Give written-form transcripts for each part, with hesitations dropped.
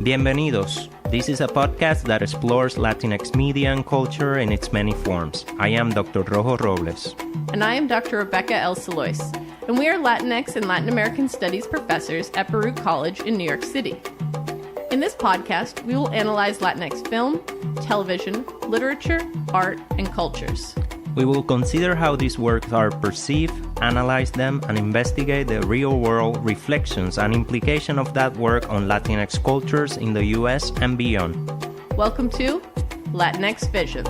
Bienvenidos. This is a podcast that explores Latinx media and culture in its many forms. I am Dr. Rojo Robles. And I am Dr. Rebecca L. Salois. And we are Latinx and Latin American Studies professors at Baruch College in New York City. In this podcast, we will analyze Latinx film, television, literature, art, and cultures. We will consider how these works are perceived, analyze them, and investigate the real-world reflections and implication of that work on Latinx cultures in the U.S. and beyond. Welcome to Latinx Visions.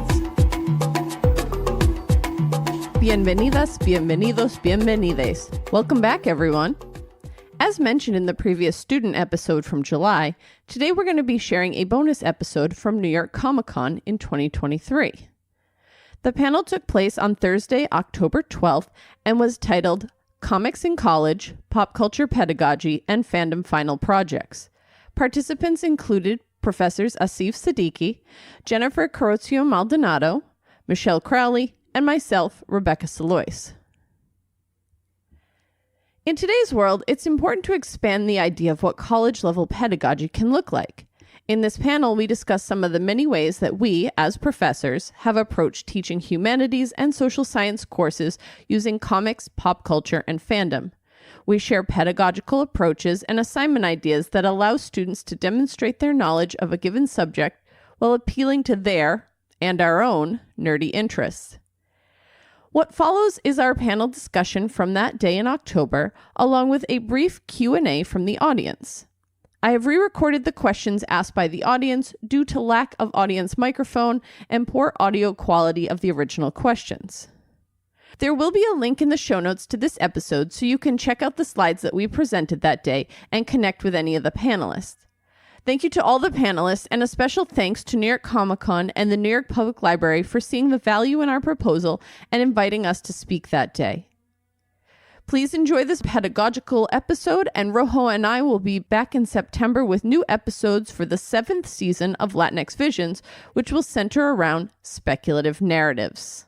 Bienvenidas, bienvenidos, bienvenides. Welcome back, everyone. As mentioned in the previous student episode from July, today we're going to be sharing a bonus episode from New York Comic Con in 2023. The panel took place on Thursday, October 12th, and was titled Comics in College, Pop Culture Pedagogy, and Fandom Final Projects. Participants included Professors Asif Saddiqi, Jennifer Caroccio Maldonado, Michelle Crowley, and myself, Rebecca Salois. In today's world, it's important to expand the idea of what college-level pedagogy can look like. In this panel, we discuss some of the many ways that we, as professors, have approached teaching humanities and social science courses using comics, pop culture, and fandom. We share pedagogical approaches and assignment ideas that allow students to demonstrate their knowledge of a given subject while appealing to their, and our own, nerdy interests. What follows is our panel discussion from that day in October, along with a brief Q&A from the audience. I have re-recorded the questions asked by the audience due to lack of audience microphone and poor audio quality of the original questions. There will be a link in the show notes to this episode so you can check out the slides that we presented that day and connect with any of the panelists. Thank you to all the panelists, and a special thanks to New York Comic Con and the New York Public Library for seeing the value in our proposal and inviting us to speak that day. Please enjoy this pedagogical episode, and Rojo and I will be back in September with new episodes for the 7th season of Latinx Visions, which will center around speculative narratives.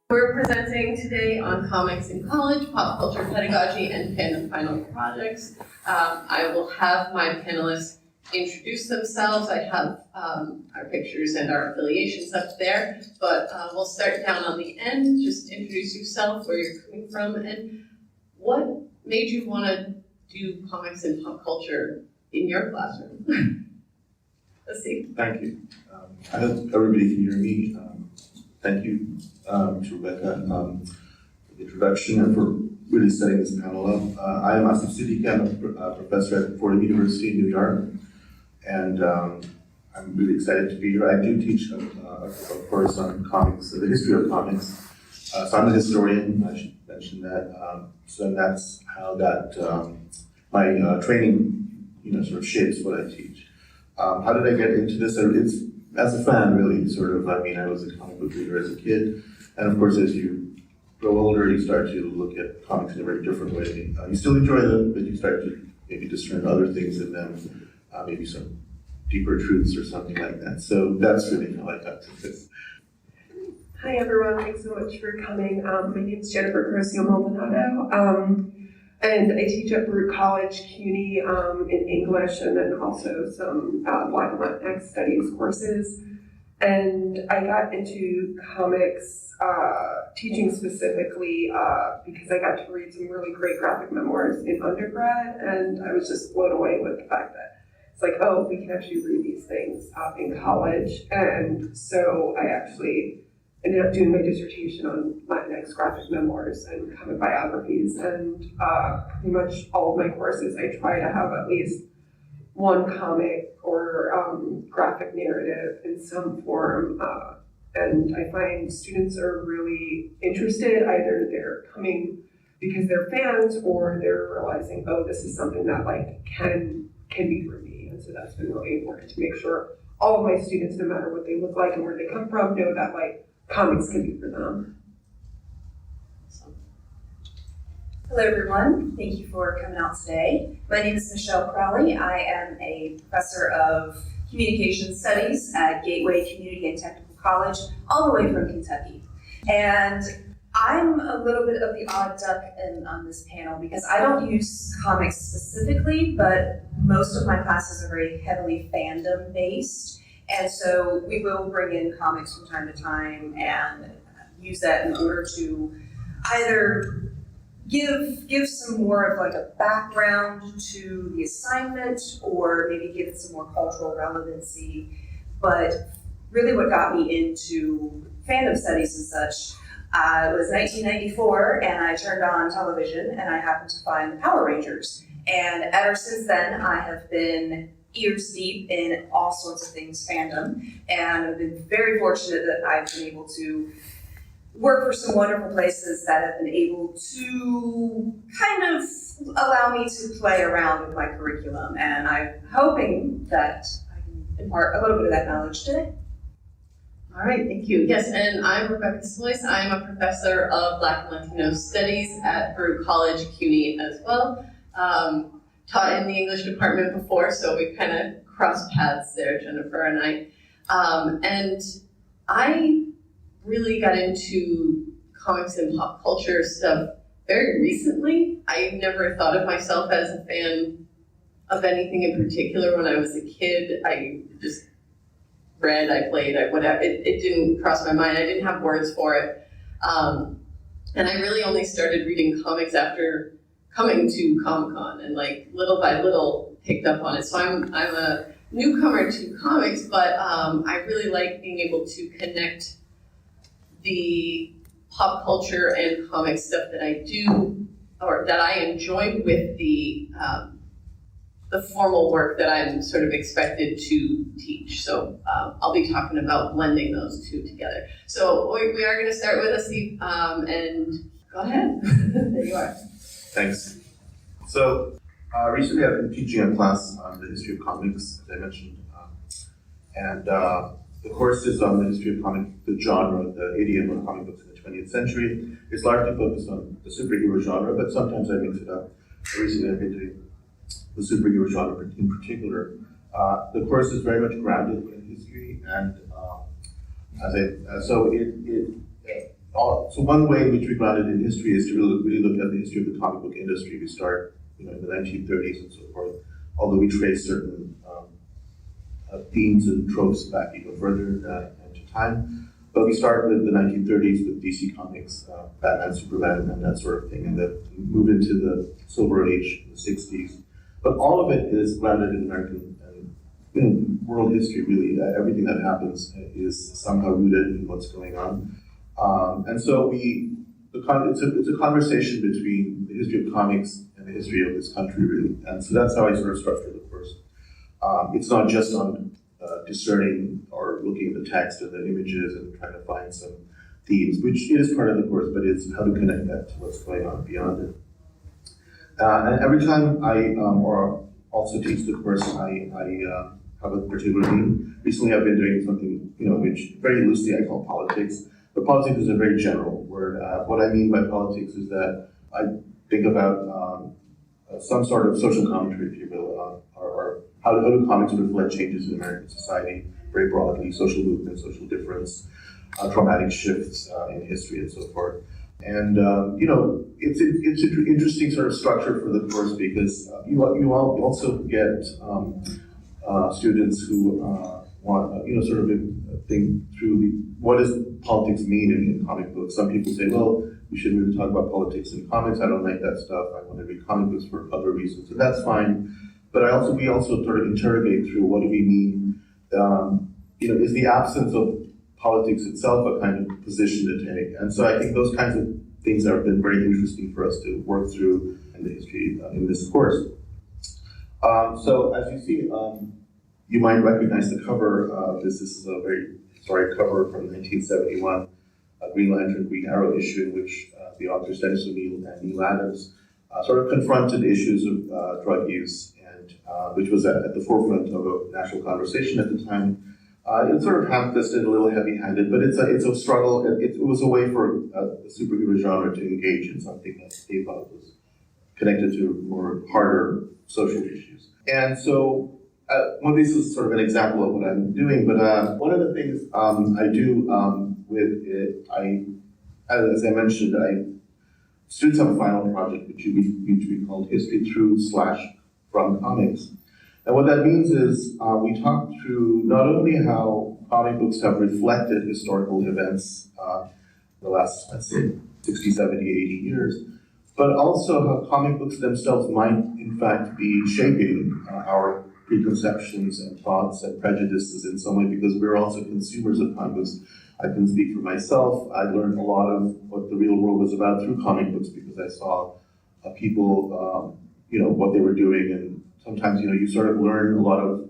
We're presenting today on comics in college, pop culture pedagogy, and Fandom Final Projects. I will have my panelists introduce themselves. I have our pictures and our affiliations up there, but we'll start down on the end. Just introduce yourself, where you're coming from, and what made you want to do comics and pop culture in your classroom. Let's see. Thank you. I hope everybody can hear me. Thank you to Rebecca for the introduction and for really setting this panel up. I am Asif Saddiqi. I'm a professor at Fordham University in New York, and I'm really excited to be here. I do teach a course on comics, the history of comics. So I'm a historian, I should mention that. So that's how that my training, sort of shapes what I teach. How did I get into this? It's as a fan, really, sort of. I mean, I was a comic book reader as a kid, and of course, as you grow older, you start to look at comics in a very different way. You still enjoy them, but you start to maybe discern other things in them, maybe some deeper truths or something like that. So that's really how I got to this. Hi everyone, thanks so much for coming. My name is Jennifer Caroccio Maldonado, and I teach at Baruch College, CUNY, in English, and then also some Black and Latinx studies courses. And I got into comics, teaching specifically, because I got to read some really great graphic memoirs in undergrad, and I was just blown away with the fact that it's like, oh, we can actually read these things in college. And so I actually ended up doing my dissertation on Latinx graphic memoirs and comic biographies, and pretty much all of my courses I try to have at least one comic or graphic narrative in some form, and I find students are really interested. Either they're coming because they're fans, or they're realizing, oh, this is something that can be for me. And so that's been really important to make sure all of my students, no matter what they look like and where they come from, know that comics can be for them. Hello everyone, thank you for coming out today. My name is Michelle Crowley. I am a professor of communication studies at Gateway Community and Technical College, all the way from Kentucky. And I'm a little bit of the odd duck on this panel because I don't use comics specifically, but most of my classes are very heavily fandom based. And so we will bring in comics from time to time and use that in order to either give some more of like a background to the assignment or maybe give it some more cultural relevancy. But really what got me into fandom studies and such was 1994, and I turned on television and I happened to find the Power Rangers. And ever since then, I have been ears deep in all sorts of things fandom, and I've been very fortunate that I've been able to work for some wonderful places that have been able to kind of allow me to play around with my curriculum, and I'm hoping that I can impart a little bit of that knowledge today. All right, thank you. Yes, and I'm Rebecca Salois. I'm a professor of Black and Latino Studies at Baruch College, CUNY as well. Taught in the English department before, so we kind of crossed paths there, Jennifer and I. And I really got into comics and pop culture stuff very recently. I never thought of myself as a fan of anything in particular when I was a kid. I just read, I played, whatever. It didn't cross my mind. I didn't have words for it. And I really only started reading comics after coming to Comic-Con and like little by little picked up on it. So I'm a newcomer to comics, but I really like being able to connect the pop culture and comic stuff that I do or that I enjoy with the formal work that I'm sort of expected to teach. So I'll be talking about blending those two together. So we are going to start with Asif, and go ahead. There you are. Thanks. So recently I've been teaching a class on the history of comics, as I mentioned, and the course is on the history of comic, the genre, the idiom of comic books in the 20th century. It's largely focused on the superhero genre, but sometimes I mix it up. Recently I've been doing the superhero genre in particular. The course is very much grounded in history, and so one way in which we ground it in history is to really look at the history of the comic book industry. We start, in the 1930s and so forth, although we trace certain themes and tropes back even further into time. But we start with the 1930s with DC Comics, Batman, Superman, and that sort of thing, and then move into the Silver Age in the 60s. But all of it is grounded in American and world history, really. Everything that happens is somehow rooted in what's going on. And so it's a conversation between the history of comics and the history of this country, really. And so that's how I sort of structure the course. It's not just on discerning or looking at the text and the images and trying to find some themes, which is part of the course, but it's how to connect that to what's going on beyond it. And every time I also teach the course, I have a particular theme. Recently I've been doing something, which very loosely I call politics. But politics is a very general word. What I mean by politics is that I think about some sort of social commentary, if you will, or how do comics reflect changes in American society, very broadly, social movement, social difference, traumatic shifts in history, and so forth. And it's an interesting sort of structure for the course because you also get students who want sort of think through what does politics mean in comic books. Some people say, well, we shouldn't really talk about politics in comics. I don't like that stuff. I want to read comic books for other reasons, and that's fine. But we also sort of interrogate through what do we mean. Is the absence of politics itself a kind of position to take? And so I think those kinds of things have been very interesting for us to work through in the history in this course. So as you see, you might recognize the cover of this. This is a very historic cover from 1971, a Green Lantern, Green Arrow issue in which the authors Dennis O'Neil and Neil Adams sort of confronted issues of drug use, and which was at the forefront of a national conversation at the time. It's sort of ham-fisted, a little heavy-handed, but it's a struggle. It was a way for the superhero genre to engage in something that they thought was connected to more harder social issues. And so, this is sort of an example of what I'm doing, but one of the things I do with it, as I mentioned, students have a final project which we called History Through/From Comics. And what that means is we talk through not only how comic books have reflected historical events the last, let's say, 60, 70, 80 years, but also how comic books themselves might, in fact, be shaping our preconceptions and thoughts and prejudices in some way, because we're also consumers of comic books. I can speak for myself. I learned a lot of what the real world was about through comic books because I saw people, what they were doing, and sometimes, you sort of learn a lot of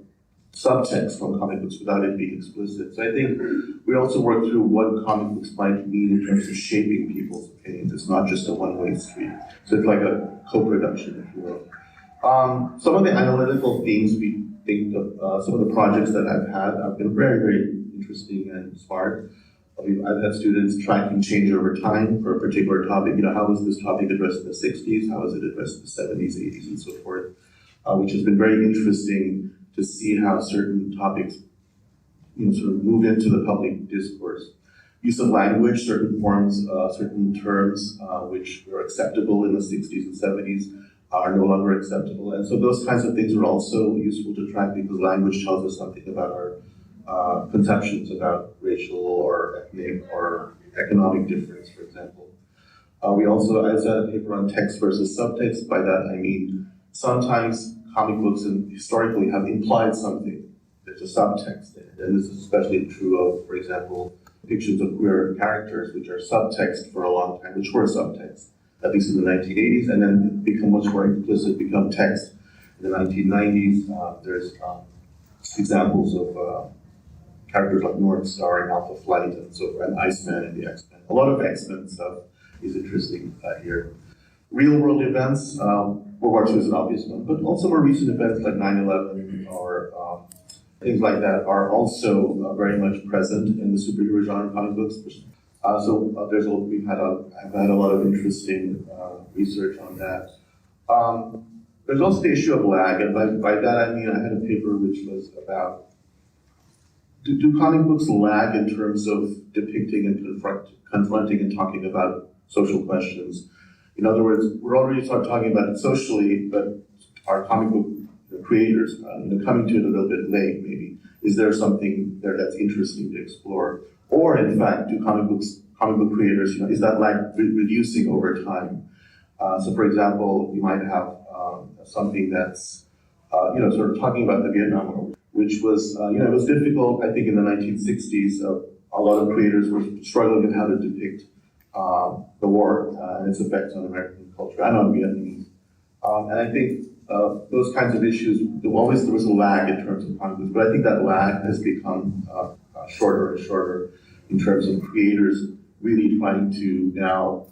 subtext from comic books without it being explicit. So I think we also work through what comic books might mean in terms of shaping people's opinions. It's not just a one-way street. So it's like a co-production, if you will. Some of the analytical themes we think of, some of the projects that I've had have been very, very interesting and smart. I've had students tracking change over time for a particular topic. How was this topic addressed in the 60s? How was it addressed in the 70s, 80s, and so forth? Which has been very interesting to see how certain topics, sort of move into the public discourse. Use of language, certain forms, certain terms, which were acceptable in the 60s and 70s are no longer acceptable. And so those kinds of things are also useful to track because language tells us something about our conceptions about racial or ethnic or economic difference, for example. I also had a paper on text versus subtext. By that I mean sometimes comic books historically have implied something. There's a subtext in it, and this is especially true of, for example, depictions of queer characters, which are subtext for a long time, which were subtext, at least in the 1980s, and then become much more explicit, become text in the 1990s. There's examples of characters like North Star in Alpha Flight and so forth, and Iceman in the X-Men. A lot of X-Men stuff is interesting here. Real-world events, World War II is an obvious one, but also more recent events like 9/11 or things like that are also very much present in the superhero genre comic books. I've had a lot of interesting research on that. There's also the issue of lag, and by that I mean I had a paper which was about do comic books lag in terms of depicting and confronting and talking about social questions? In other words, we're already talking about it socially, but our comic book creators, coming to it a little bit late, maybe. Is there something there that's interesting to explore? Or, in fact, do comic book creators, is that lag reducing over time? So, for example, you might have something that's, sort of talking about the Vietnam War, which was, it was difficult, I think, in the 1960s. A lot of creators were struggling with how to depict the war and its effects on American culture and on Vietnamese. And I think those kinds of issues, there was a lag in terms of comic books, but I think that lag has become shorter and shorter in terms of creators really trying to now,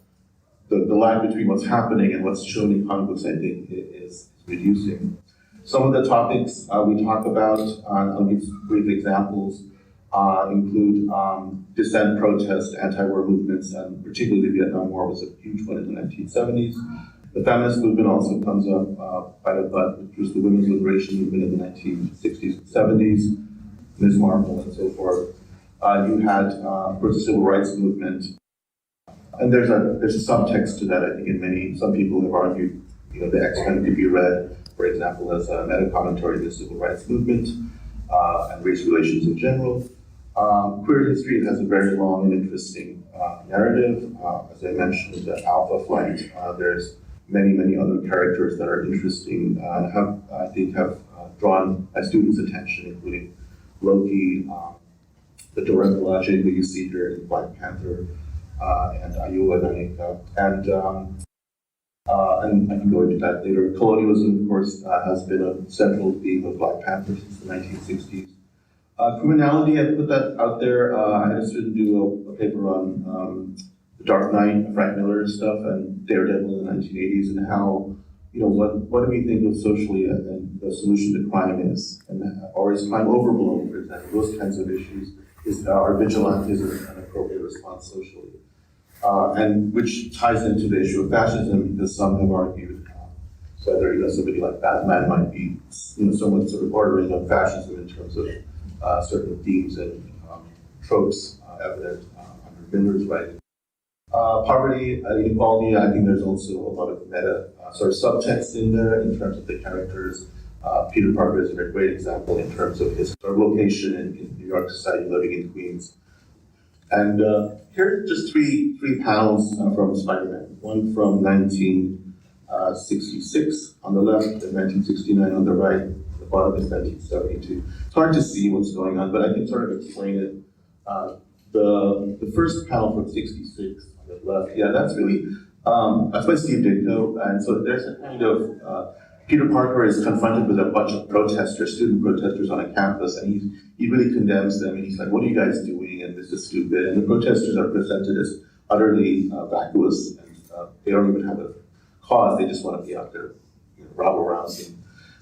the lag between what's happening and what's shown in comic books, I think, is reducing. Some of the topics we talk about, I'll give brief examples, include dissent, protest, anti-war movements, and particularly the Vietnam War was a huge one in the 1970s. The feminist movement also comes up quite a bit, which was the women's liberation movement in the 1960s and 70s, Ms. Marple and so forth. You had, of course, the civil rights movement. And there's a subtext to that, I think, some people have argued, the X-Men could be read, for example, as a meta-commentary of the civil rights movement and race relations in general. Queer history has a very long and interesting narrative. As I mentioned, the Alpha Flight, there's many other characters that are interesting and have drawn my students' attention, including Loki, the Dora Milaje, who you see here in Black Panther, and Ayula Danica, and I can go into that later. Colonialism, of course, has been a central theme of Black Panther since the 1960s. Criminality, I put that out there. I had a student do a paper on The Dark Knight, Frank Miller stuff, and Daredevil in the 1980s, and how, what do we think of socially and the solution to crime is? Or is crime overblown, for example? Those kinds of issues. Are vigilantism an appropriate response socially? And which ties into the issue of fascism, because some have argued whether somebody like Batman might be somewhat sort of bordering on fascism in terms of certain themes and tropes evident under Miller's writing. Poverty, inequality, I think there's also a lot of meta sort of subtext in there in terms of the characters. Peter Parker is a great example in terms of his sort of location in New York society, living in Queens. And here are just three panels from Spider-Man. One from 1966 on the left, and 1969 on the right. The bottom is 1972. It's hard to see what's going on, but I can sort of explain it. The first panel from 66 on the left, yeah, that's really, that's by Steve Ditko, and so there's a kind of, Peter Parker is confronted with a bunch of protesters, student protesters on a campus, and he really condemns them, and he's like, what are you guys doing, and this is stupid, and the protesters are presented as utterly vacuous, and they don't even have a cause, they just want to be out there, rob around.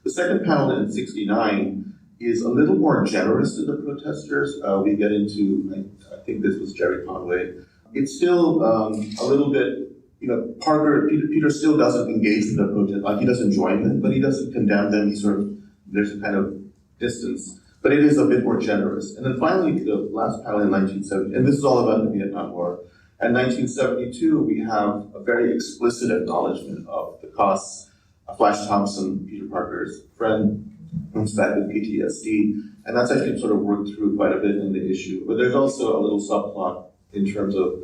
The second panel in 69 is a little more generous to the protesters. We get into, I think this was Jerry Conway. It's still a little bit, Peter still doesn't engage in the protest, like he doesn't join them, but he doesn't condemn them. He sort of, there's a kind of distance, but it is a bit more generous. And then finally, the last panel in 1970, and this is all about the Vietnam War. In 1972, we have a very explicit acknowledgement of the costs. Flash Thompson, Peter Parker's friend, comes back with PTSD, and that's actually sort of worked through quite a bit in the issue. But there's also a little subplot in terms of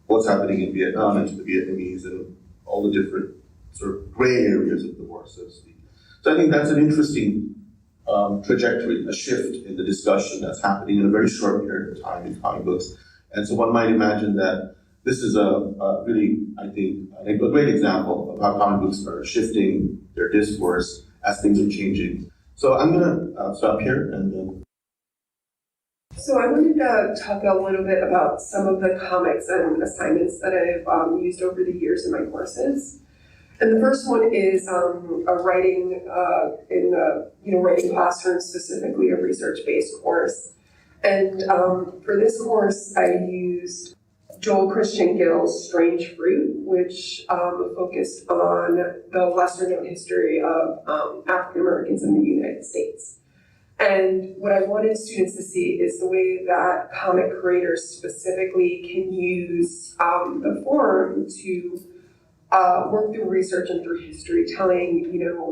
what's happening in Vietnam and to the Vietnamese and all the different sort of gray areas of the war, so to speak. So I think that's an interesting trajectory, a shift in the discussion that's happening in a very short period of time in comic books. And so one might imagine that this is a really, I think, a great example of how comic books are shifting their discourse as things are changing. So I'm going to stop here and So I wanted to talk a little bit about some of the comics and assignments that I've used over the years in my courses. And the first one is a writing in the writing classroom, specifically a research-based course. And for this course, I used Joel Christian Gill's Strange Fruit, which focused on the lesser-known history of African Americans in the United States. And what I wanted students to see is the way that comic creators specifically can use the forum to work through research and through history, telling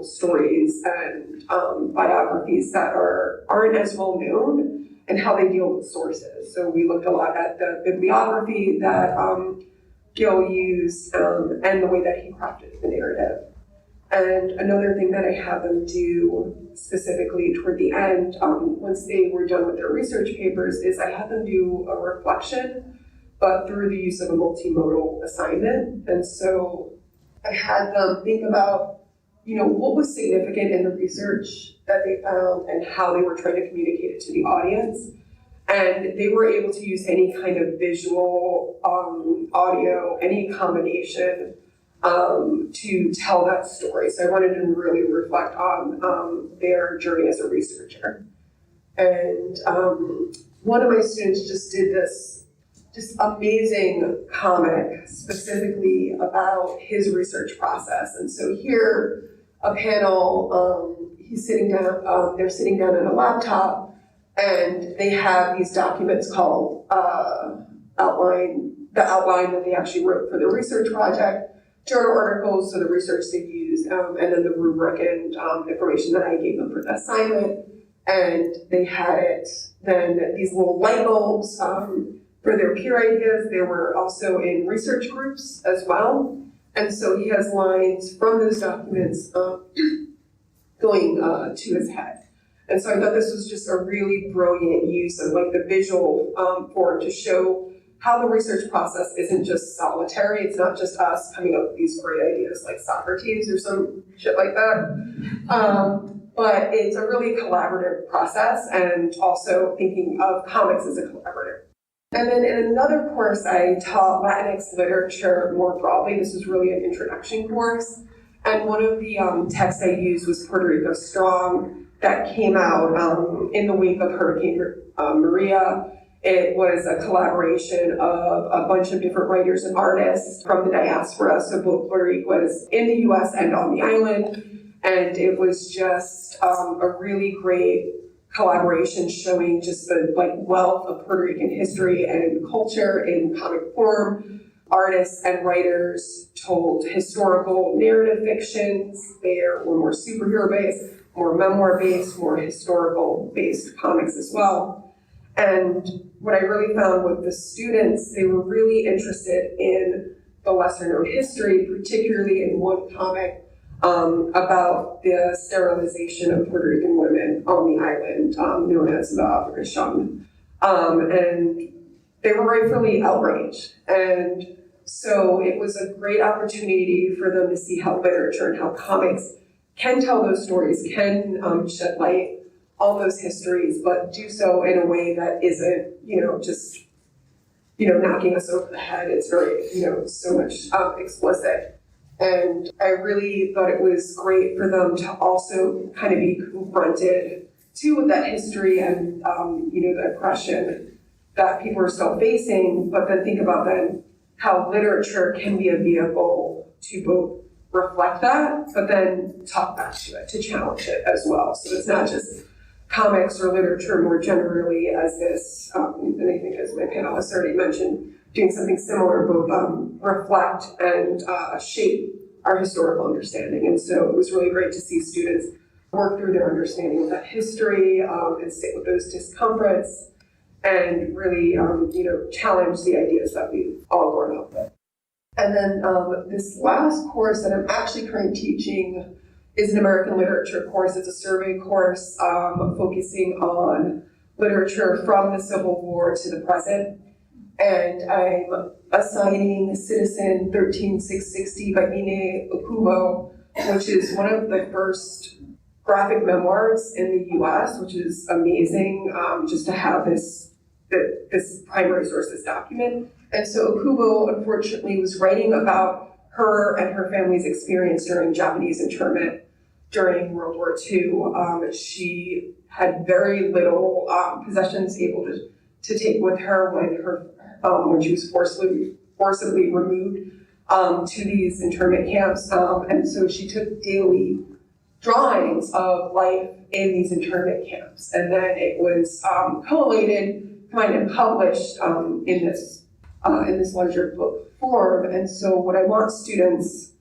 stories and biographies that aren't as well known, and how they deal with sources. So we looked a lot at the bibliography that Gill used and the way that he crafted the narrative. And another thing that I had them do specifically toward the end, once they were done with their research papers, is I had them do a reflection, but through the use of a multimodal assignment. And so I had them think about, what was significant in the research that they found and how they were trying to communicate it to the audience. And they were able to use any kind of visual, audio, any combination to tell that story. So I wanted them to really reflect on their journey as a researcher. And one of my students just did this just amazing comic specifically about his research process. And so here, a panel, he's sitting down, they're sitting down at a laptop, and they have these documents called the outline that they actually wrote for the research project, journal articles, so the research they used, and then the rubric and information that I gave them for the assignment. And they had then these little light bulbs for their peer ideas. They were also in research groups as well. And so he has lines from those documents going to his head. And so I thought this was just a really brilliant use of the visual form to show how the research process isn't just solitary. It's not just us coming up with these great ideas like Socrates or some shit like that. But it's a really collaborative process, and also thinking of comics as a collaborative. And then in another course, I taught Latinx literature more broadly. This was really an introduction course. And one of the texts I used was Puerto Rico Strong, that came out in the wake of Hurricane Maria. It was a collaboration of a bunch of different writers and artists from the diaspora, so both Puerto Rico was in the US and on the island. And it was just a really great collaboration showing just the wealth of Puerto Rican history and culture in comic form, artists and writers told historical narrative fictions. There were more superhero-based, more memoir-based, more historical-based comics as well. And what I really found with the students, they were really interested in the lesser-known history, particularly in one comic about the sterilization of Puerto Rican women on the island, known as the Africa Shun. And they were rightfully outraged. And so it was a great opportunity for them to see how literature and how comics can tell those stories, can shed light on those histories, but do so in a way that isn't, just, knocking us over the head. It's very, so much explicit. And I really thought it was great for them to also kind of be confronted too with that history and, the oppression that people are still facing, but then think about then how literature can be a vehicle to both reflect that, but then talk back to it, to challenge it as well. So it's not just comics or literature more generally as this, and I think as my panelists already mentioned, doing something similar, both reflect and shape our historical understanding. And so it was really great to see students work through their understanding of that history and sit with those discomforts and really, challenge the ideas that we've all grown up with. And then this last course that I'm actually currently teaching is an American literature course. It's a survey course focusing on literature from the Civil War to the present. And I'm assigning Citizen 13660 by Ine Okubo, which is one of the first graphic memoirs in the US, which is amazing just to have this primary source, this document. And so Okubo, unfortunately, was writing about her and her family's experience during Japanese internment during World War II. She had very little possessions able to take with her when she was forcibly removed to these internment camps. And so she took daily drawings of life in these internment camps. And then it was collated, combined and published in this larger book form. And so what I want students,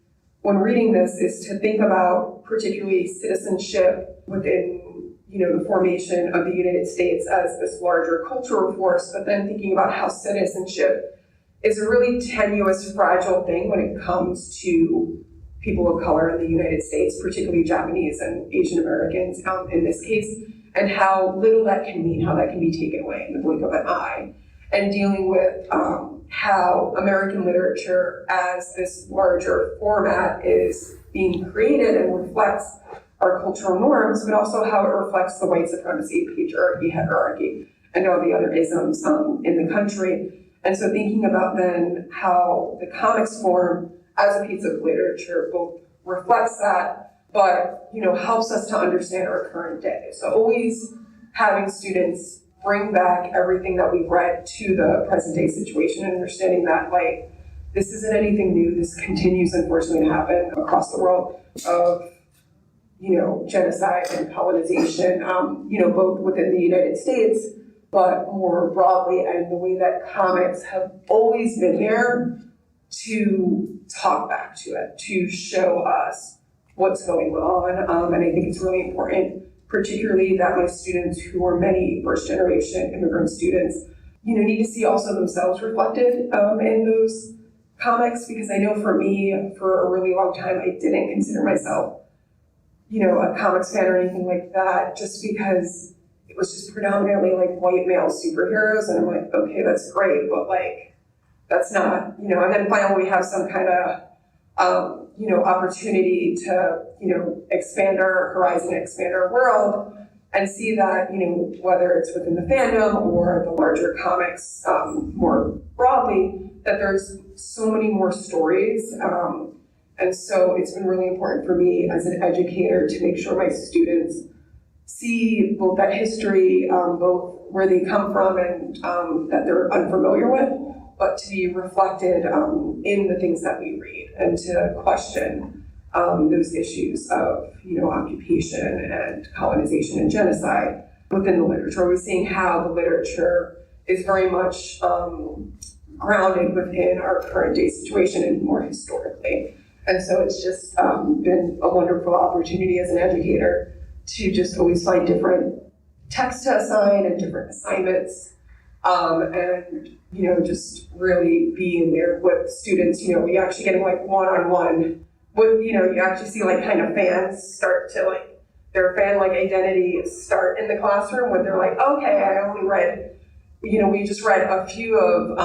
when reading this, is to think about particularly citizenship within, the formation of the United States as this larger cultural force, but then thinking about how citizenship is a really tenuous, fragile thing when it comes to people of color in the United States, particularly Japanese and Asian Americans in this case, and how little that can mean, how that can be taken away in the blink of an eye, and dealing with how American literature as this larger format is being created and reflects our cultural norms, but also how it reflects the white supremacy, patriarchy, heterarchy, and all the other isms in the country. And so thinking about then how the comics form as a piece of literature both reflects that, but helps us to understand our current day. So always having students bring back everything that we've read to the present day situation and understanding that this isn't anything new. This continues unfortunately to happen across the world of genocide and colonization, both within the United States, but more broadly, and the way that comics have always been there to talk back to it, to show us what's going on. And I think it's really important, particularly that my students, who are many first-generation immigrant students, need to see also themselves reflected in those comics, because I know for me, for a really long time, I didn't consider myself, a comics fan or anything like that, just because it was just predominantly white male superheroes, and I'm like, okay, that's great, but that's not, and then finally we have some kind of, opportunity to, expand our horizon, expand our world, and see that, whether it's within the fandom or the larger comics more broadly, that there's so many more stories. And so it's been really important for me as an educator to make sure my students see both that history, both where they come from and that they're unfamiliar with, but to be reflected in the things that we read, and to question those issues of occupation and colonization and genocide within the literature. We're seeing how the literature is very much grounded within our current day situation and more historically. And so it's just been a wonderful opportunity as an educator to just always find different texts to assign and different assignments, and just really be in there with students. We actually getting like one-on-one with, you actually see like kind of fans start to like, their fan like identity start in the classroom when they're like, okay, I only read, we just read a few of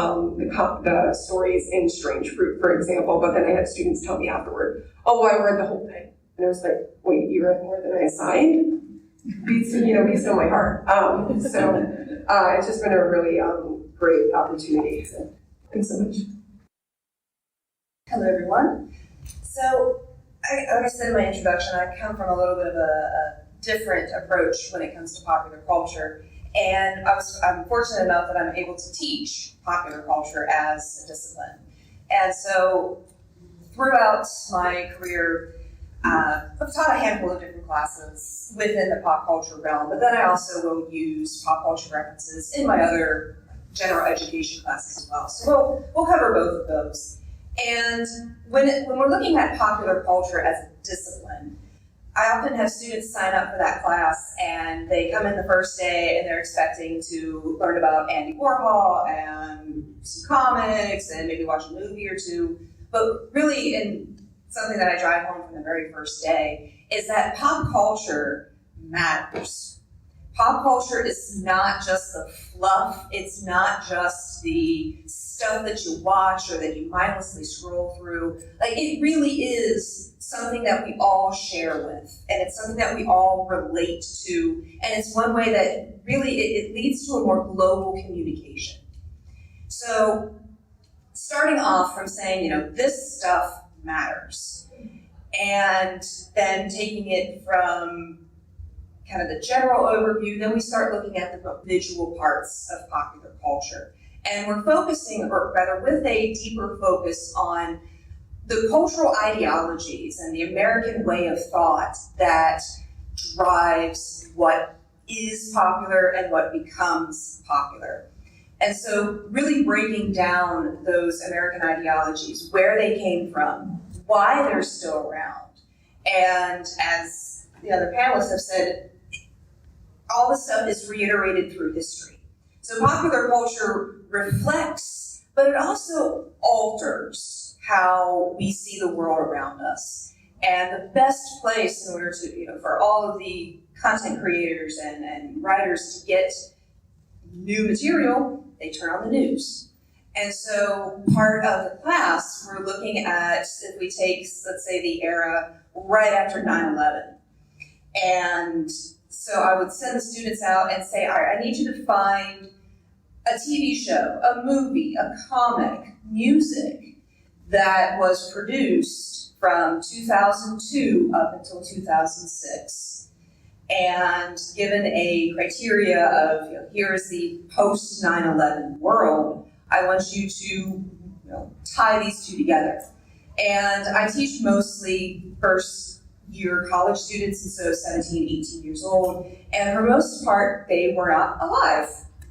the stories in Strange Fruit, for example, but then I had students tell me afterward, oh, I read the whole thing. And I was like, wait, you read more than I assigned? Beats still my heart. So it's just been a really great opportunity. So thanks so much. Hello, everyone. So, like I said in my introduction, I come from a little bit of a different approach when it comes to popular culture. And I'm fortunate enough that I'm able to teach popular culture as a discipline. And so throughout my career, I've taught a handful of different classes within the pop culture realm, but then I also will use pop culture references in my other general education classes as well. So we'll cover both of those. And when we're looking at popular culture as a discipline, I often have students sign up for that class and they come in the first day and they're expecting to learn about Andy Warhol and some comics and maybe watch a movie or two. But really, in something that I drive home from the very first day is that pop culture matters. Pop culture is not just the fluff, it's not just the stuff that you watch or that you mindlessly scroll through. Like, it really is something that we all share with, and it's something that we all relate to, and it's one way that really it leads to a more global communication. So, starting off from saying, this stuff matters, and then taking it from kind of the general overview, then we start looking at the visual parts of popular culture. And we're focusing, or rather with a deeper focus on the cultural ideologies and the American way of thought that drives what is popular and what becomes popular. And so really breaking down those American ideologies, where they came from, why they're still around. And as the other panelists have said, all this stuff is reiterated through history. So popular culture reflects, but it also alters how we see the world around us. And the best place in order to, for all of the content creators and writers to get new material, they turn on the news. And so part of the class, we're looking at, if we take, let's say, the era right after 9/11. And so I would send the students out and say, all right, I need you to find a TV show, a movie, a comic, music that was produced from 2002 up until 2006. And given a criteria of, here is the post 9/11 world, I want you to tie these two together. And I teach mostly first year college students, and so 17, 18 years old. And for most part, they were not alive,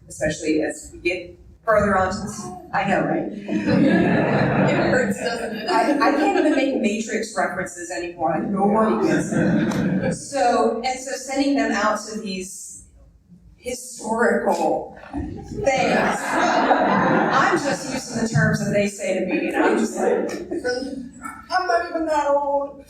especially as we get further on to this. I know, right? It hurts, doesn't it? I can't even make Matrix references anymore. Like, nobody gets it. So sending them out to these historical things. I'm just using the terms that they say to me, and I'm just like, I'm not even that old.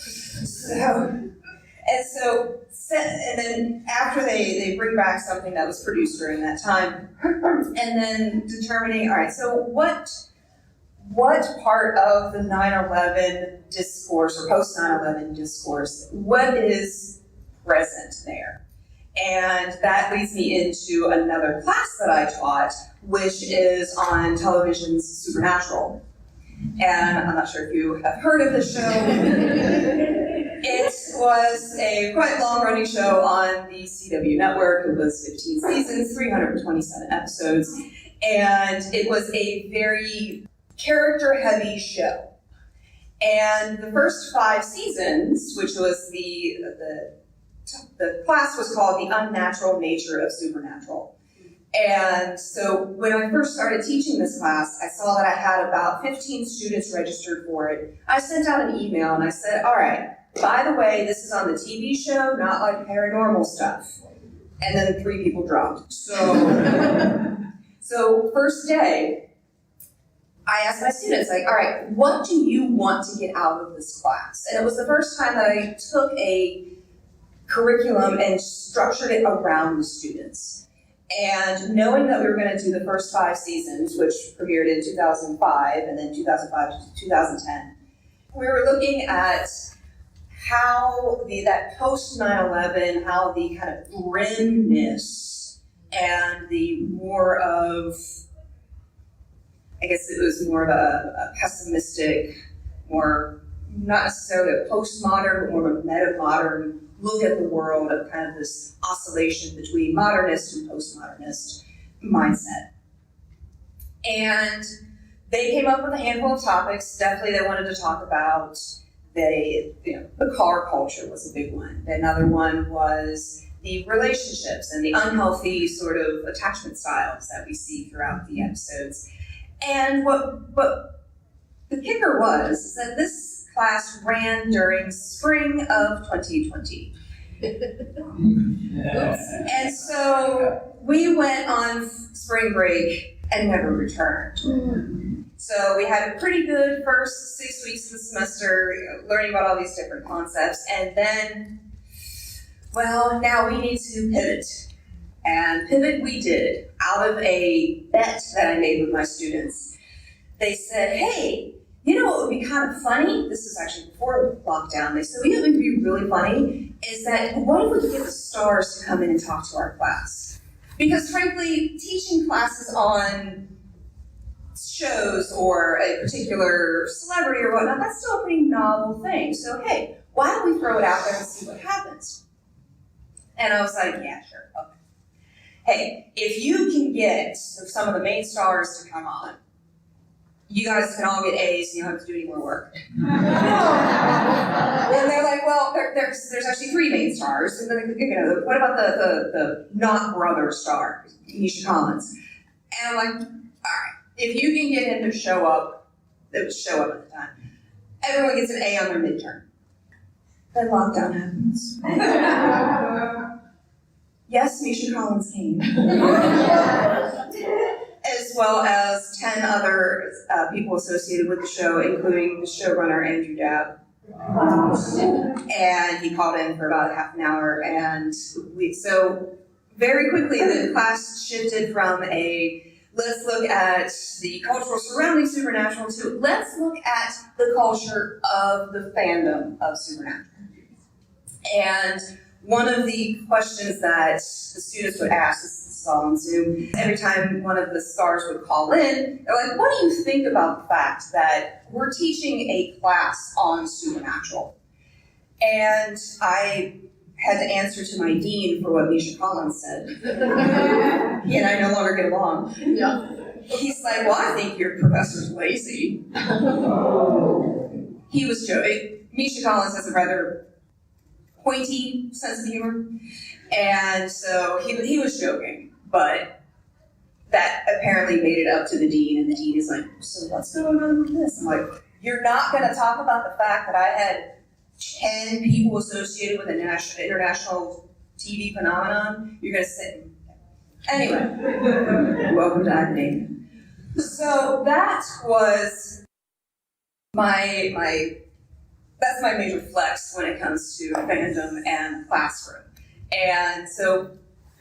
And then after they bring back something that was produced during that time, and then determining, all right, so what part of the 9/11 discourse or post 9/11 discourse, what is present there? And that leads me into another class that I taught, which is on television's Supernatural. And I'm not sure if you have heard of the show. It was a quite long-running show on the CW network. It was 15 seasons, 327 episodes, and it was a very character-heavy show. And the first 5 seasons, which was the class was called The Unnatural Nature of Supernatural. And so when I first started teaching this class, I saw that I had about 15 students registered for it. I sent out an email and I said, all right, by the way, this is on the TV show, not like paranormal stuff. And then 3 people dropped. So first day, I asked my students, like, all right, what do you want to get out of this class? And it was the first time that I took a curriculum and structured it around the students. And knowing that we were going to do the first 5 seasons, which premiered in 2005 and then 2005 to 2010, we were looking at how that post 9/11, how the kind of grimness and the more of, I guess it was more of a pessimistic, more not necessarily a postmodern, but more of a meta-modern look at the world of kind of this oscillation between modernist and postmodernist mindset. And they came up with a handful of topics. Definitely they wanted to talk about the car culture was a big one. Another one was the relationships and the unhealthy sort of attachment styles that we see throughout the episodes. And what the kicker was is that this class ran during spring of 2020. And so we went on spring break and never returned. So we had a pretty good first 6 weeks of the semester, learning about all these different concepts, and then, well, now we need to pivot. And pivot we did out of a bet that I made with my students. They said, hey, you know what would be kind of funny? This is actually before lockdown. They said, you know what would be really funny is that what if we could get the stars to come in and talk to our class? Because frankly, teaching classes on shows or a particular celebrity or whatnot, that's still a pretty novel thing. So hey, why don't we throw it out there and see what happens? And I was like, yeah, sure, okay. Hey, if you can get some of the main stars to come on, you guys can all get A's and you don't have to do any more work. And they're like, well, there's actually 3 main stars. And then, what about the not brother star, Misha Collins? And I'm like, all right, if you can get him to show up, it was show up at the time, everyone gets an A on their midterm. Then lockdown happens. Yes, Misha Collins came. As well as 10 other people associated with the show, including the showrunner, Andrew Dabb. And he called in for about half an hour, and so very quickly the class shifted from a let's look at the cultural surrounding Supernatural to let's look at the culture of the fandom of Supernatural. And one of the questions that the students would ask, this is all on Zoom, every time one of the stars would call in, they're like, what do you think about the fact that we're teaching a class on Supernatural? And I had to answer to my dean for what Misha Collins said. He and I no longer get along. Yeah. He's like, well, I think your professor's lazy. He was joking. Misha Collins has a rather pointy sense of humor, and so he was joking, but that apparently made it up to the dean, and the dean is like, so what's going on with this? I'm like, you're not going to talk about the fact that I had 10 people associated with an international TV phenomenon? You're going to sit. Anyway, welcome to academia. So that was that's my major flex when it comes to fandom and classroom. And so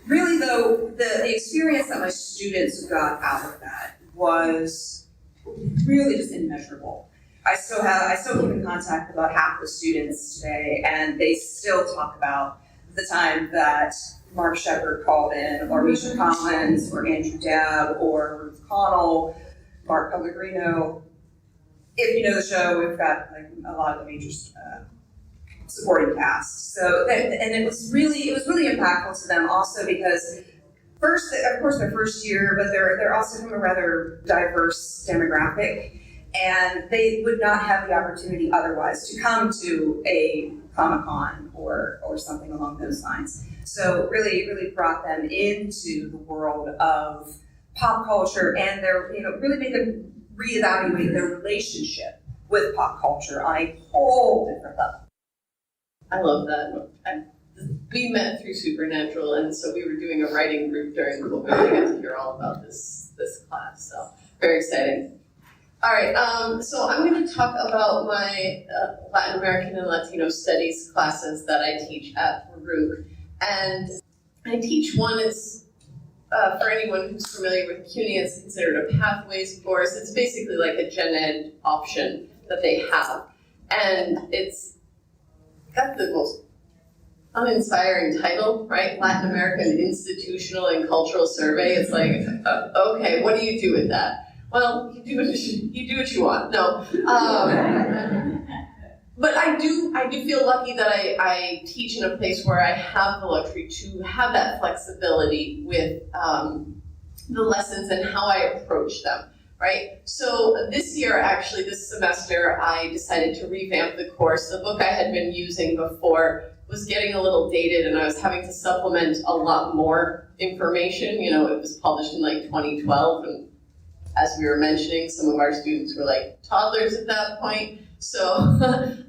really though, the experience that my students got out of that was really just immeasurable. I still keep in contact with about half the students today, and they still talk about the time that Mark Shepard called in, or Misha Collins, or Andrew Dabb, or Ruth Connell, Mark Pellegrino. If you know the show, we've got like a lot of the major supporting cast. So, and it was really impactful to them also because first, of course, their first year, but they're also from a rather diverse demographic, and they would not have the opportunity otherwise to come to a Comic-Con or something along those lines. So really, really brought them into the world of pop culture, and really made them reevaluate their relationship with pop culture on a whole different level. I love that. We met through Supernatural, and so we were doing a writing group during COVID. I got to hear all about this class, so very exciting. All right, so I'm going to talk about my Latin American and Latino Studies classes that I teach at Baruch. And I teach one is, for anyone who's familiar with CUNY, it's considered a pathways course. It's basically like a gen ed option that they have. And it's got the most uninspiring title, right? Latin American Institutional and Cultural Survey. It's like, okay, what do you do with that? Well, you do what you want. No, but I do feel lucky that I teach in a place where I have the luxury to have that flexibility with the lessons and how I approach them, right? So this year, actually, this semester, I decided to revamp the course. The book I had been using before was getting a little dated, and I was having to supplement a lot more information. You know, it was published in like 2012, and as we were mentioning, some of our students were like toddlers at that point. So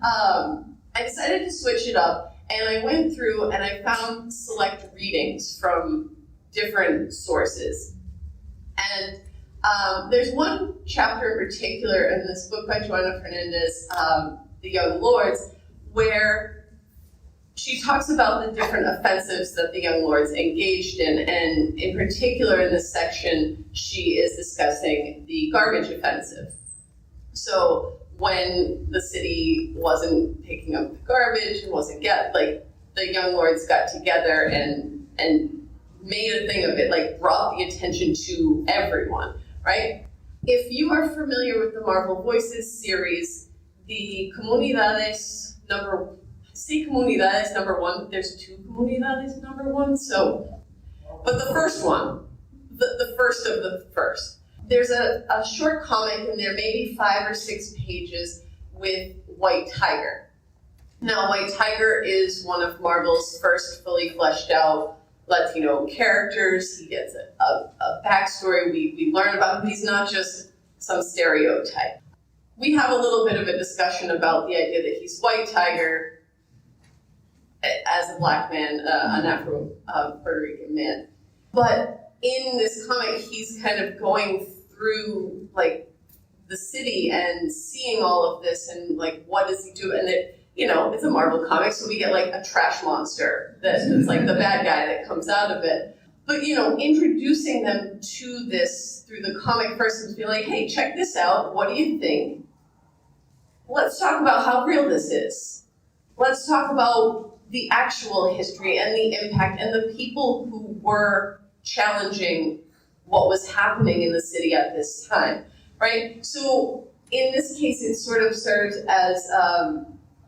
I decided to switch it up, and I went through and I found select readings from different sources. And there's one chapter in particular in this book by Joana Fernandez, The Young Lords, where she talks about the different offensives that the Young Lords engaged in, and in particular in this section, she is discussing the garbage offensive. So when the city wasn't picking up the garbage and the Young Lords got together and made a thing of it, like brought the attention to everyone, right? If you are familiar with the Marvel Voices series, the Comunidades number one, but there's two Comunidades number one, so, but the first one, the first of the first. There's a short comic in there, maybe 5 or 6 pages, with White Tiger. Now, White Tiger is one of Marvel's first fully fleshed out Latino characters. He gets a backstory. We learn about him. He's not just some stereotype. We have a little bit of a discussion about the idea that he's White Tiger as a Black man, an Afro-Puerto Rican man. But in this comic, he's kind of going through like the city and seeing all of this and like, what does he do? And it's a Marvel comic, so we get like a trash monster that's like the bad guy that comes out of it. But introducing them to this through the comic first and be like, hey, check this out. What do you think? Let's talk about how real this is. Let's talk about the actual history and the impact and the people who were challenging what was happening in the city at this time, right? So in this case, it sort of serves as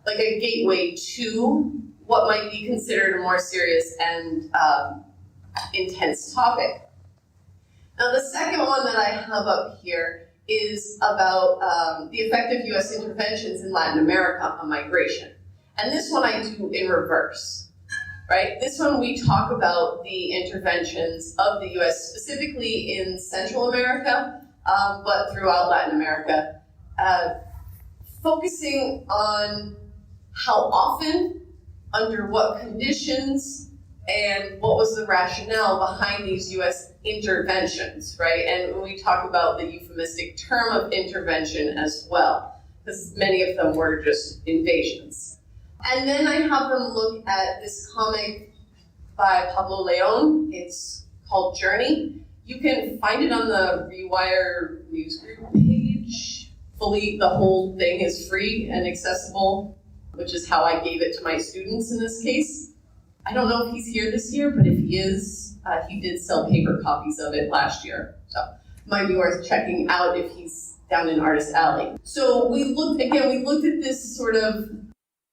like a gateway to what might be considered a more serious and intense topic. Now, the second one that I have up here is about the effect of U.S. interventions in Latin America on migration. And this one I do in reverse, right? This one we talk about the interventions of the U.S. specifically in Central America, but throughout Latin America, focusing on how often, under what conditions, and what was the rationale behind these U.S. interventions, right? And when we talk about the euphemistic term of intervention as well, because many of them were just invasions. And then I have them look at this comic by Pablo Leon. It's called Journey. You can find it on the Rewire Newsgroup page. The whole thing is free and accessible, which is how I gave it to my students in this case. I don't know if he's here this year, but if he is, he did sell paper copies of it last year. So might be worth checking out if he's down in Artist Alley. So we looked at this sort of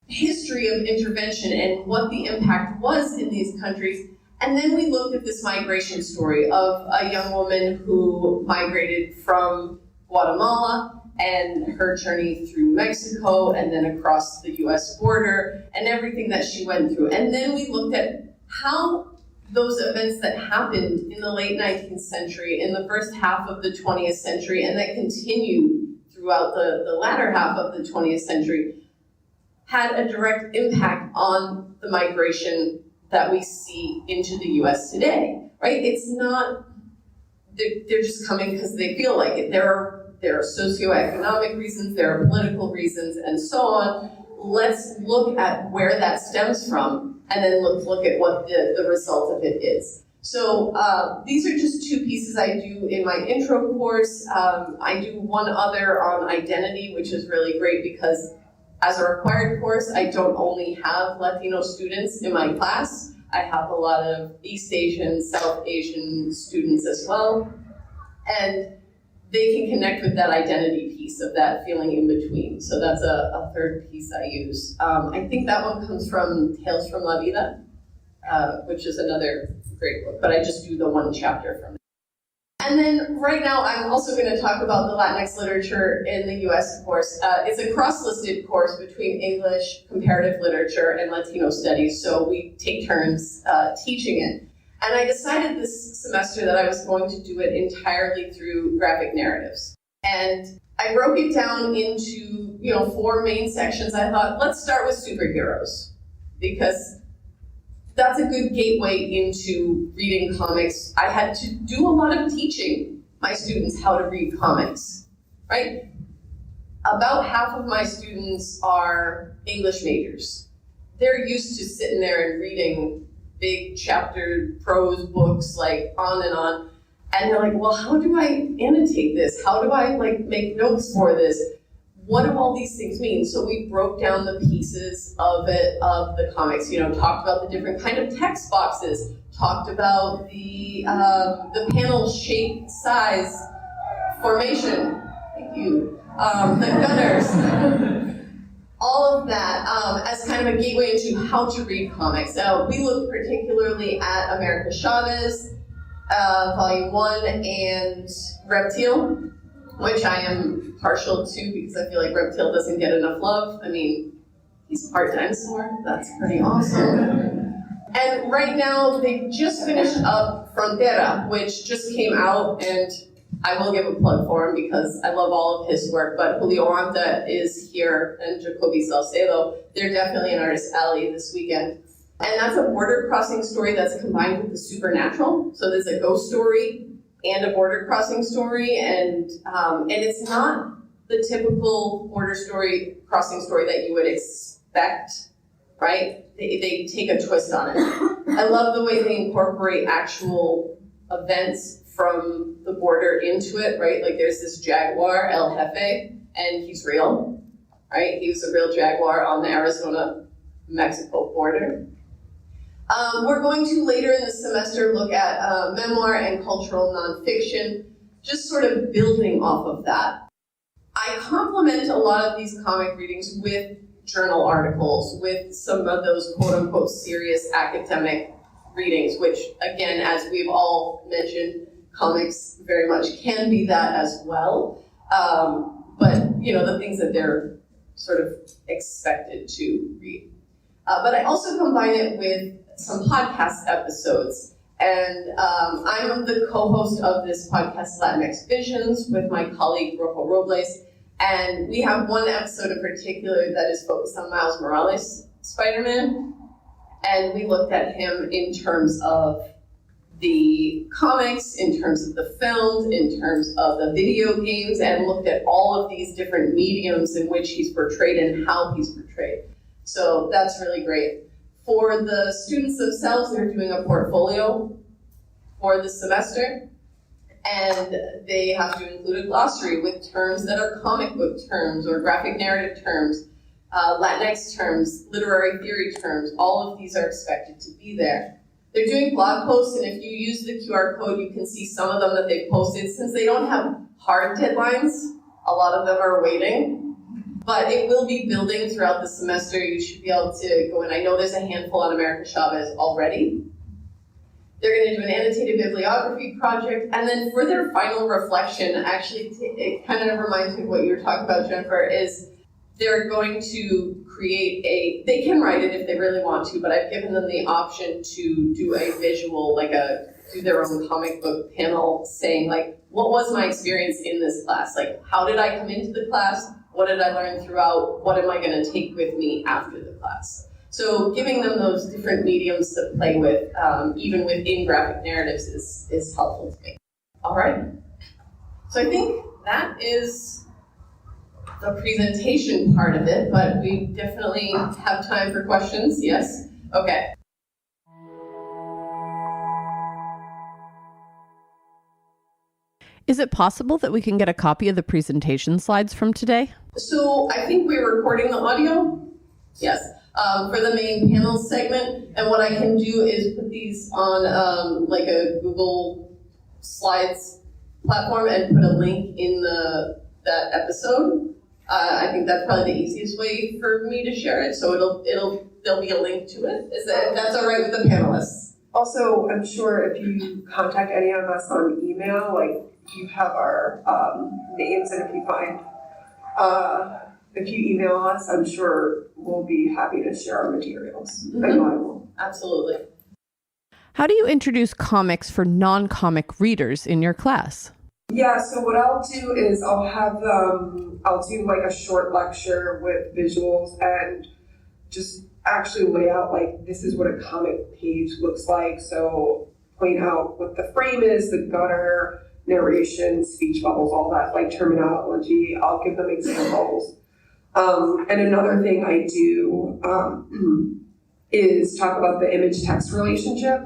history of intervention and what the impact was in these countries. And then we looked at this migration story of a young woman who migrated from Guatemala and her journey through Mexico and then across the US border and everything that she went through. And then we looked at how those events that happened in the late 19th century, in the first half of the 20th century, and that continued throughout the latter half of the 20th century, had a direct impact on the migration that we see into the US today, right? It's not, they're just coming because they feel like it. There are socioeconomic reasons, there are political reasons, and so on. Let's look at where that stems from, and then let's look at what the result of it is. So these are just two pieces I do in my intro course. I do one other on identity, which is really great because as a required course, I don't only have Latino students in my class. I have a lot of East Asian, South Asian students as well. And they can connect with that identity piece of that feeling in between. So that's a third piece I use. I think that one comes from Tales from La Vida, which is another great book, but I just do the one chapter from it. And then right now I'm also going to talk about the Latinx literature in the US course. It's a cross-listed course between English, comparative literature, and Latino studies, so we take turns teaching it. And I decided this semester that I was going to do it entirely through graphic narratives. And I broke it down into, 4 main sections. I thought, let's start with superheroes, because that's a good gateway into reading comics. I had to do a lot of teaching my students how to read comics, right? About half of my students are English majors. They're used to sitting there and reading big chapter prose books, like on, and they're like, well, how do I annotate this? How do I make notes for this? What do all these things mean? So we broke down the pieces of the comics, talked about the different kind of text boxes, talked about the panel shape, size, formation, thank you, the gunners, all of that as kind of a gateway into how to read comics. Now, we looked particularly at America Chavez, Volume 1, and Reptile, which I am partial to because I feel like Reptile doesn't get enough love. I mean, he's part dinosaur, that's pretty awesome. And right now, they just finished up Frontera, which just came out, and I will give a plug for him because I love all of his work, but Julio Anta is here and Jacoby Salcedo. They're definitely an artist alley this weekend. And that's a border crossing story that's combined with the supernatural. So there's a ghost story and a border crossing story, and it's not the typical border crossing story that you would expect, right? They take a twist on it. I love the way they incorporate actual events from the border into it, right? Like there's this jaguar, El Jefe, and he's real, right? He was a real jaguar on the Arizona-Mexico border. We're going to later in the semester look at memoir and cultural nonfiction, just sort of building off of that. I complement a lot of these comic readings with journal articles, with some of those quote-unquote serious academic readings, which again, as we've all mentioned, comics very much can be that as well. But the things that they're sort of expected to read. But I also combine it with some podcast episodes. And I'm the co-host of this podcast, Latinx Visions, with my colleague, Rojo Robles. And we have one episode in particular that is focused on Miles Morales, Spider-Man. And we looked at him in terms of the comics, in terms of the films, in terms of the video games, and looked at all of these different mediums in which he's portrayed and how he's portrayed. So that's really great. For the students themselves, they're doing a portfolio for the semester, and they have to include a glossary with terms that are comic book terms or graphic narrative terms, Latinx terms, literary theory terms. All of these are expected to be there. They're doing blog posts, and if you use the QR code, you can see some of them that they've posted. Since they don't have hard deadlines, a lot of them are waiting. But it will be building throughout the semester. You should be able to go in. I know there's a handful on America Chavez already. They're going to do an annotated bibliography project. And then for their final reflection, actually, it kind of reminds me of what you were talking about, Jennifer, is they're going to create they can write it if they really want to, but I've given them the option to do a visual, do their own comic book panel saying like, what was my experience in this class? Like, how did I come into the class? What did I learn throughout? What am I gonna take with me after the class? So giving them those different mediums to play with, even within graphic narratives is helpful to me. All right, so I think that is the presentation part of it, but we definitely have time for questions, yes? Okay. Is it possible that we can get a copy of the presentation slides from today? So I think we're recording the audio, yes, for the main panel segment, and what I can do is put these on like a Google Slides platform and put a link in that episode. I think that's probably the easiest way for me to share it. So there'll be a link to it. That's all right with the panelists? Also, I'm sure if you contact any of us on email, like you have our names, and if you email us, I'm sure we'll be happy to share our materials. Mm-hmm. I know I will. Absolutely. How do you introduce comics for non-comic readers in your class? Yeah, so what I'll do is I'll do like a short lecture with visuals and just actually lay out like this is what a comic page looks like. So point out what the frame is, the gutter, narration, speech bubbles, all that like terminology. I'll give them examples. And another thing I do is talk about the image-text relationship.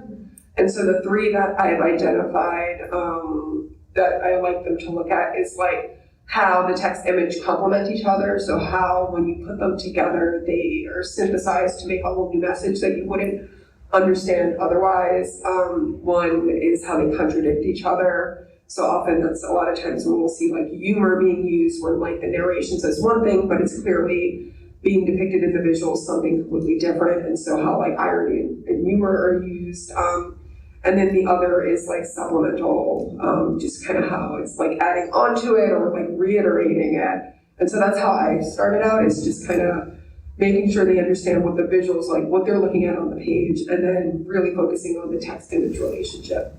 And so the three that I've identified that I like them to look at is like how the text image complement each other. So how, when you put them together, they are synthesized to make a whole new message that you wouldn't understand otherwise. One is how they contradict each other. So often that's a lot of times when we'll see like humor being used when like the narration says one thing, but it's clearly being depicted in the visuals something completely different. And so how like irony and humor are used. And then the other is like supplemental, just kind of how it's like adding onto it or like reiterating it. And so that's how I started out, is just kind of making sure they understand what the visuals, like what they're looking at on the page, and then really focusing on the text image relationship.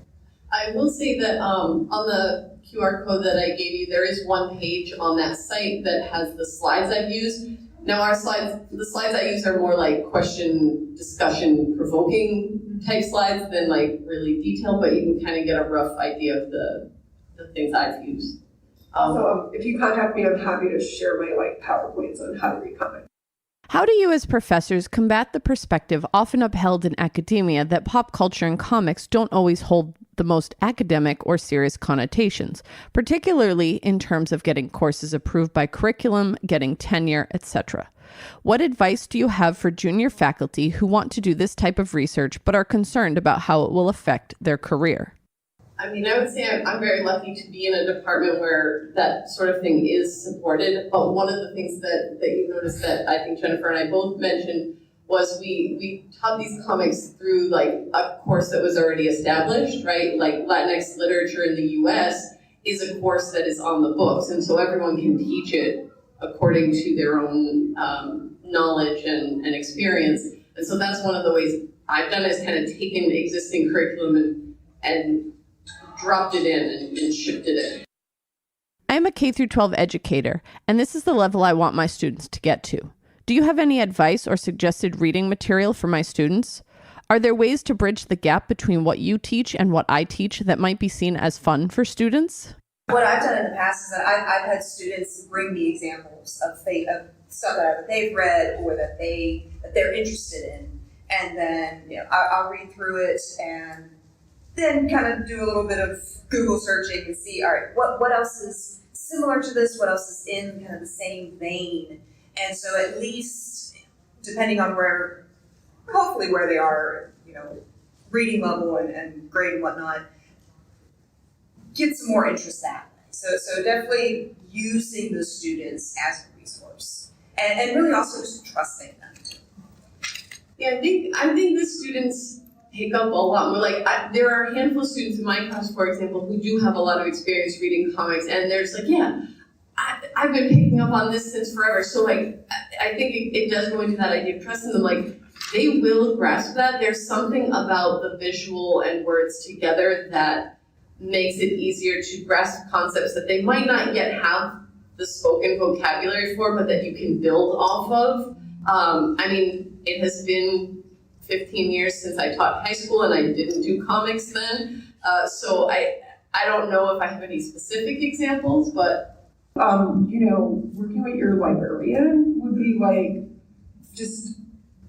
I will say that on the QR code that I gave you, there is one page on that site that has the slides I've used. Now the slides I use are more like question, discussion, provoking type slides than like really detailed, but you can kind of get a rough idea of the things I've used. So if you contact me, I'm happy to share my like PowerPoints on how to read comics. How do you as professors combat the perspective often upheld in academia that pop culture and comics don't always hold the most academic or serious connotations, particularly in terms of getting courses approved by curriculum, getting tenure, etc.? What advice do you have for junior faculty who want to do this type of research but are concerned about how it will affect their career? I mean, I would say I'm very lucky to be in a department where that sort of thing is supported. But one of the things that you noticed that I think Jennifer and I both mentioned was we taught these comics through like a course that was already established, right? Like Latinx literature in the US is a course that is on the books. And so everyone can teach it according to their own knowledge and experience. And so that's one of the ways I've done, is kind of taken existing curriculum and dropped it in and shifted it. I'm a K-12 educator, and this is the level I want my students to get to. Do you have any advice or suggested reading material for my students? Are there ways to bridge the gap between what you teach and what I teach that might be seen as fun for students? What I've done in the past is that I've had students bring me examples of stuff that they've read or that they're interested in, and then I'll read through it and then kind of do a little bit of Google searching and see, all right, what else is similar to this? What else is in kind of the same vein? And so at least, depending on hopefully where they are, reading level and grade and whatnot, get some more interest that way. So definitely using the students as a resource, and really also just trusting them too. Yeah, I think the students pick up a lot more. Like there are a handful of students in my class, for example, who do have a lot of experience reading comics, and they're just like, yeah, I've been picking up on this since forever. So like, I think it does go into that idea of trust in them. Like, they will grasp that. There's something about the visual and words together that makes it easier to grasp concepts that they might not yet have the spoken vocabulary for, but that you can build off of. I mean, it has been 15 years since I taught high school and I didn't do comics then. So I don't know if I have any specific examples, but working with your librarian would be like, just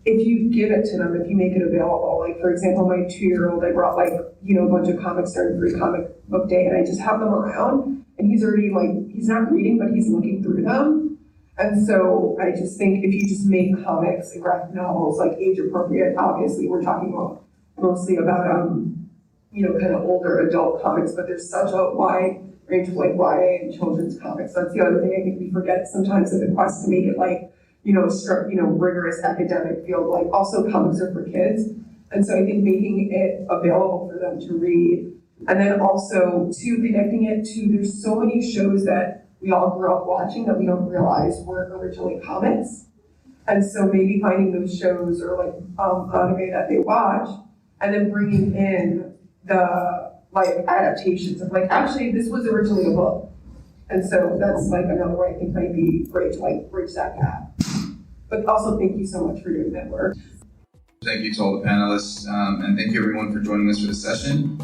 if you give it to them, if you make it available. Like, for example, my 2-year-old, I brought a bunch of comics during Free Comic Book Day, and I just have them around, and he's already he's not reading, but he's looking through them. And so I just think if you just make comics and graphic novels age appropriate, obviously we're talking mostly about kind of older adult comics, but there's such a wide range of YA and children's comics. That's the other thing I think we forget sometimes in the quest to make it rigorous academic field. Also comics are for kids. And so I think making it available for them to read, and then also connecting it to, there's so many shows that we all grew up watching that we don't realize were originally comics. And so maybe finding those shows or anime that they watch, and then bringing in the adaptations of actually this was originally a book. And so that's another way I think might be great to bridge that gap. But also thank you so much for doing that work. Thank you to all the panelists, and thank you everyone for joining us for this session.